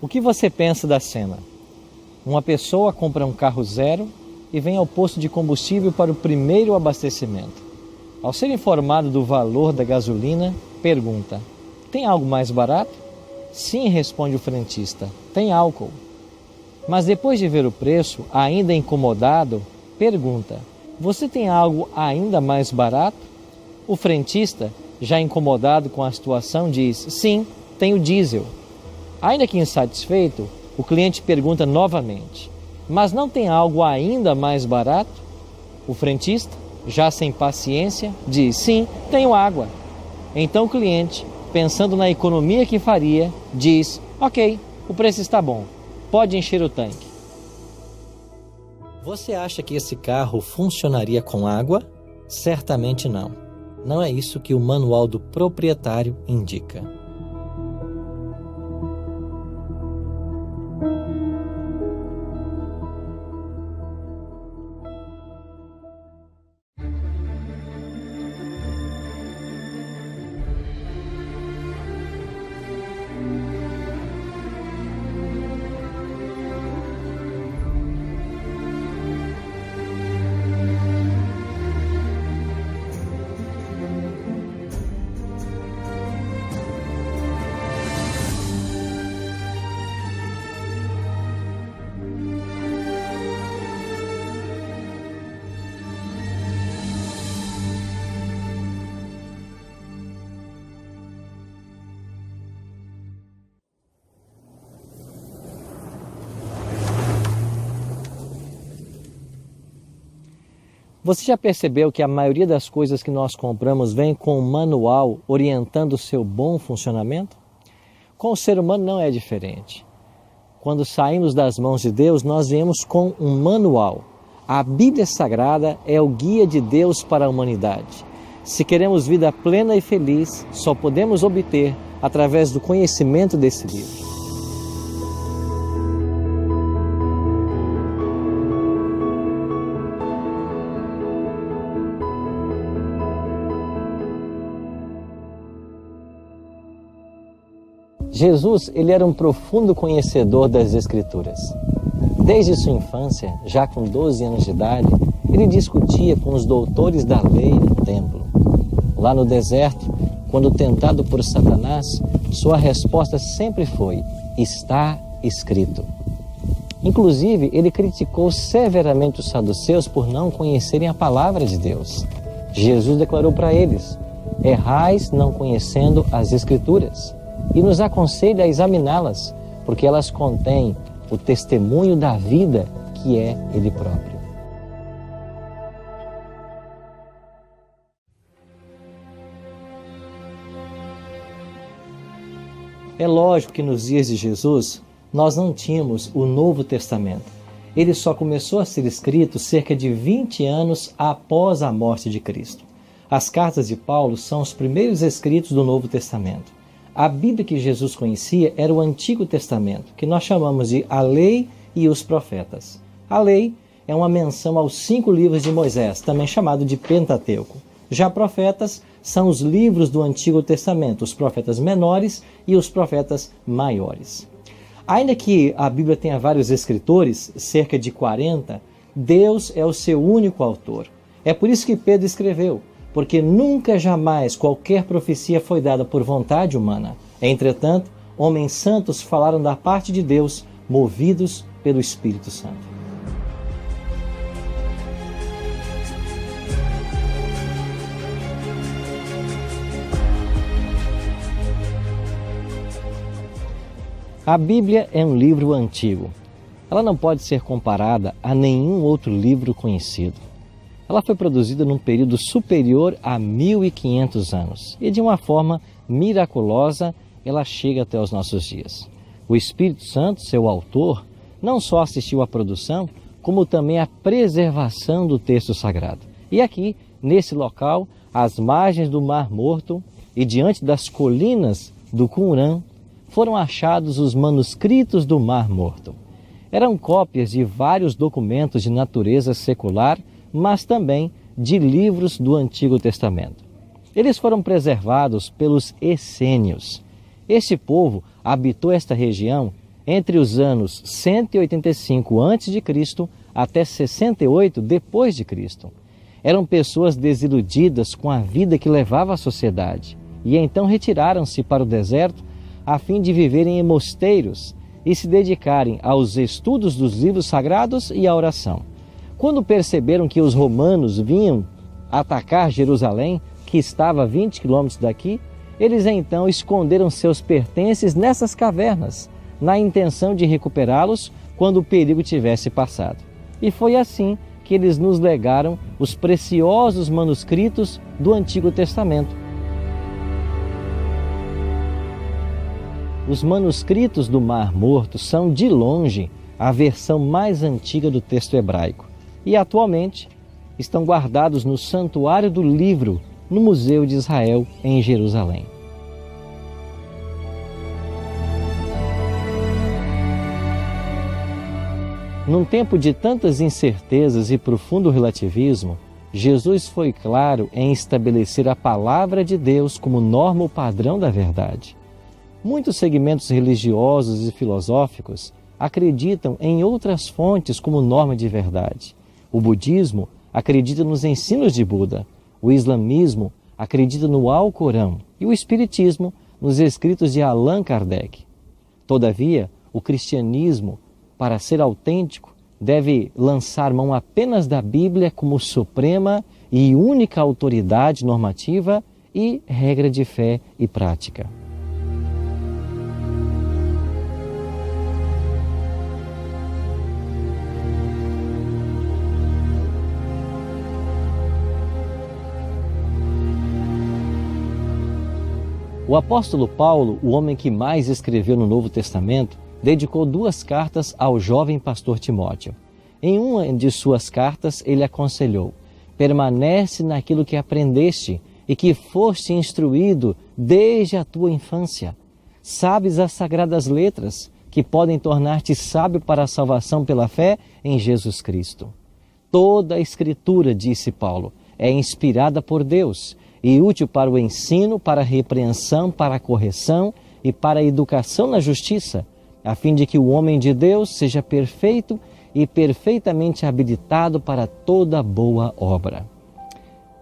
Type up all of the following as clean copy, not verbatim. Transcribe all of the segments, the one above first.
O que você pensa da cena? Uma pessoa compra um carro zero e vem ao posto de combustível para o primeiro abastecimento. Ao ser informado do valor da gasolina, pergunta: tem algo mais barato? Sim, responde o frentista, tem álcool. Mas depois de ver o preço, ainda incomodado, pergunta: você tem algo ainda mais barato? O frentista, já incomodado com a situação, diz: sim, tenho diesel. Ainda que insatisfeito, o cliente pergunta novamente: mas não tem algo ainda mais barato? O frentista, já sem paciência, diz: sim, tenho água. Então o cliente, pensando na economia que faria, diz: ok, o preço está bom, pode encher o tanque. Você acha que esse carro funcionaria com água? Certamente não. Não é isso que o manual do proprietário indica. Você já percebeu que a maioria das coisas que nós compramos vem com um manual orientando o seu bom funcionamento? Com o ser humano não é diferente. Quando saímos das mãos de Deus, nós viemos com um manual. A Bíblia Sagrada é o guia de Deus para a humanidade. Se queremos vida plena e feliz, só podemos obter através do conhecimento desse livro. Jesus, ele era um profundo conhecedor das Escrituras. Desde sua infância, já com 12 anos de idade, ele discutia com os doutores da lei no templo. Lá no deserto, quando tentado por Satanás, sua resposta sempre foi: está escrito. Inclusive, ele criticou severamente os saduceus por não conhecerem a palavra de Deus. Jesus declarou para eles: errais não conhecendo as Escrituras, e nos aconselha a examiná-las, porque elas contêm o testemunho da vida que é Ele próprio. É lógico que nos dias de Jesus, nós não tínhamos o Novo Testamento. Ele só começou a ser escrito cerca de 20 anos após a morte de Cristo. As cartas de Paulo são os primeiros escritos do Novo Testamento. A Bíblia que Jesus conhecia era o Antigo Testamento, que nós chamamos de a Lei e os Profetas. A Lei é uma menção aos 5 livros de Moisés, também chamado de Pentateuco. Já profetas são os livros do Antigo Testamento, os profetas menores e os profetas maiores. Ainda que a Bíblia tenha vários escritores, cerca de 40, Deus é o seu único autor. É por isso que Pedro escreveu: porque nunca jamais qualquer profecia foi dada por vontade humana. Entretanto, homens santos falaram da parte de Deus, movidos pelo Espírito Santo. A Bíblia é um livro antigo. Ela não pode ser comparada a nenhum outro livro conhecido. Ela foi produzida num período superior a 1500 anos e, de uma forma miraculosa, ela chega até os nossos dias. O Espírito Santo, seu autor, não só assistiu à produção, como também à preservação do texto sagrado. E aqui, nesse local, às margens do Mar Morto e diante das colinas do Qumran, foram achados os manuscritos do Mar Morto. Eram cópias de vários documentos de natureza secular, mas também de livros do Antigo Testamento. Eles foram preservados pelos essênios. Este povo habitou esta região entre os anos 185 a.C. até 68 depois de Cristo. Eram pessoas desiludidas com a vida que levava a sociedade e então retiraram-se para o deserto a fim de viverem em mosteiros e se dedicarem aos estudos dos livros sagrados e à oração. Quando perceberam que os romanos vinham atacar Jerusalém, que estava a 20 quilômetros daqui, eles então esconderam seus pertences nessas cavernas, na intenção de recuperá-los quando o perigo tivesse passado. E foi assim que eles nos legaram os preciosos manuscritos do Antigo Testamento. Os manuscritos do Mar Morto são, de longe, a versão mais antiga do texto hebraico e, atualmente, estão guardados no Santuário do Livro, no Museu de Israel, em Jerusalém. Num tempo de tantas incertezas e profundo relativismo, Jesus foi claro em estabelecer a palavra de Deus como norma ou padrão da verdade. Muitos segmentos religiosos e filosóficos acreditam em outras fontes como norma de verdade. O budismo acredita nos ensinos de Buda, o islamismo acredita no Alcorão e o espiritismo nos escritos de Allan Kardec. Todavia, o cristianismo, para ser autêntico, deve lançar mão apenas da Bíblia como suprema e única autoridade normativa e regra de fé e prática. O apóstolo Paulo, o homem que mais escreveu no Novo Testamento, dedicou 2 cartas ao jovem pastor Timóteo. Em uma de suas cartas, ele aconselhou: permanece naquilo que aprendeste e que foste instruído desde a tua infância. Sabes as sagradas letras, que podem tornar-te sábio para a salvação pela fé em Jesus Cristo. Toda a Escritura, disse Paulo, é inspirada por Deus e útil para o ensino, para a repreensão, para a correção e para a educação na justiça, a fim de que o homem de Deus seja perfeito e perfeitamente habilitado para toda boa obra.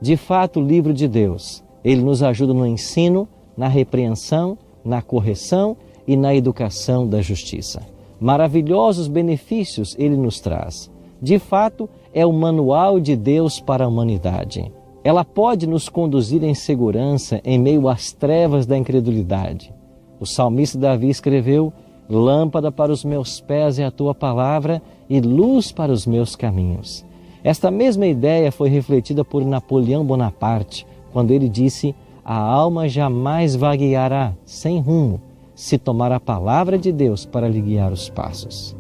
De fato, o livro de Deus, ele nos ajuda no ensino, na repreensão, na correção e na educação da justiça. Maravilhosos benefícios ele nos traz. De fato, é o manual de Deus para a humanidade. Ela pode nos conduzir em segurança em meio às trevas da incredulidade. O salmista Davi escreveu: lâmpada para os meus pés é a tua palavra e luz para os meus caminhos. Esta mesma ideia foi refletida por Napoleão Bonaparte, quando ele disse: a alma jamais vagueará sem rumo, se tomar a palavra de Deus para lhe guiar os passos.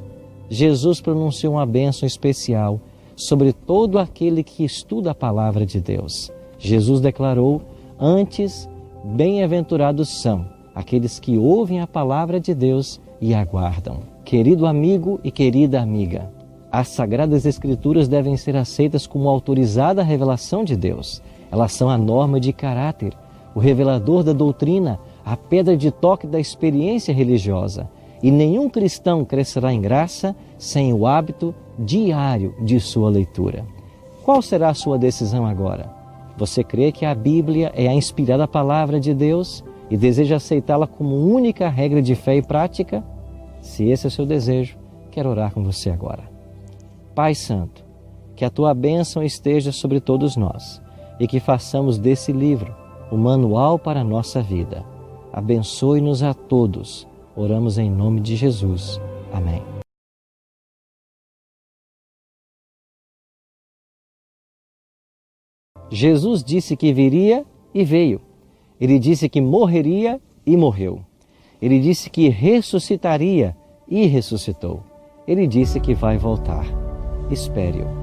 Jesus pronunciou uma bênção especial sobre todo aquele que estuda a palavra de Deus. Jesus declarou: antes, bem-aventurados são aqueles que ouvem a palavra de Deus e aguardam. Querido amigo e querida amiga, as Sagradas Escrituras devem ser aceitas como autorizada revelação de Deus. Elas são a norma de caráter, o revelador da doutrina, a pedra de toque da experiência religiosa. E nenhum cristão crescerá em graça sem o hábito diário de sua leitura. Qual será a sua decisão agora? Você crê que a Bíblia é a inspirada palavra de Deus e deseja aceitá-la como única regra de fé e prática? Se esse é o seu desejo, quero orar com você agora. Pai Santo, que a tua bênção esteja sobre todos nós e que façamos desse livro o manual para a nossa vida. Abençoe-nos a todos. Oramos em nome de Jesus. Amém. Jesus disse que viria e veio. Ele disse que morreria e morreu. Ele disse que ressuscitaria e ressuscitou. Ele disse que vai voltar. Espere-o.